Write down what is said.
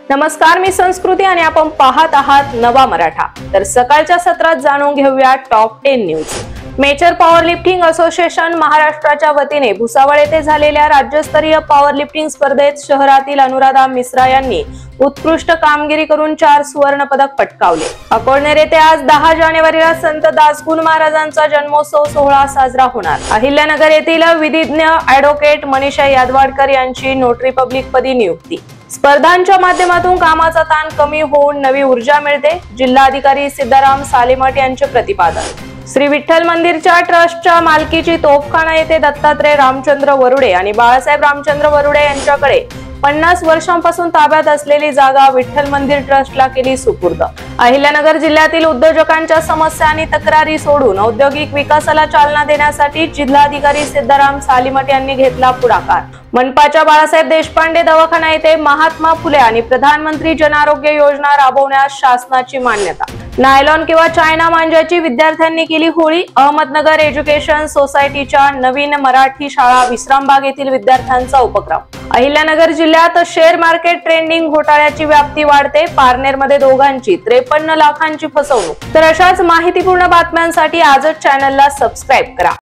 नमस्कार, मी संस्कृती आणि आपण पाहत आहात नवा मराठा। तर सकाळच्या सत्रात जाणून घेऊया top 10 news. Major power lifting association महाराष्ट्राच्या वतीने भुसावळ येथे झालेल्या राज्यस्तरीय पॉवर लिफ्टिंग स्पर्धेत शहरातील अनुराधा मिश्रा यांनी उत्कृष्ट कामगिरी करून 4 सुवर्ण पदक पटकावले। अकोलनेर येथे आज 10 जानेवारीला संत दासगुरू महाराजांचा जन्मोत्सव सोहळा साजरा होणार। अहिल्यानगर येथील विधिज्ञ ॲडव्होकेट मनीषा यादवाडकर यांची नोटरी पब्लिक पदी नियुक्ती। स्पर्धांच्या माध्यमातून कामाचा ताण कमी होऊन नवी ऊर्जा मिळते, जिल्हाधिकारी सिद्धाराम सालेमठ यांचे प्रतिपादन। श्री विठ्ठल मंदिरच्या ट्रस्टच्या मालकीची तोफखाना येथे दत्तात्रय रामचंद्र वरुडे आणि बाळासाहेब रामचंद्र वरुडे यांच्याकडे 50 वर्षांपासून ताब्यात असलेली जागा विठ्ठल मंदिर ट्रस्टला केली सुपूर्द। अहिल्यानगर जिल्ह्यातील उद्योजकांच्या समस्या आणि तक्रारी सोडून औद्योगिक विकासाला चालना देण्यासाठी जिल्हाधिकारी सिद्धाराम सालेमठ यांनी घेतला पुढाकार। मनपाच्या बाळासाहेब देशपांडे दवाखाना येथे महात्मा फुले आणि प्रधानमंत्री जन आरोग्य योजना राबवण्यास शासनाची मान्यता। नायलॉन किंवा चायना मांजाची विद्यार्थ्यांनी केली होळी। अहमदनगर एज्युकेशन सोसायटीच्या नवीन मराठी शाळा विश्रामबाग येथील विद्यार्थ्यांचा उपक्रम। अहिल्यानगर जिल्ह्यात शेअर मार्केट ट्रेडिंग घोटाळ्याची व्याप्ती वाढते, पारनेरमध्ये दोघांची 53 लाखांची फसवणूक। तर अशाच माहितीपूर्ण बातम्यांसाठी आजच चॅनलला सबस्क्राइब करा।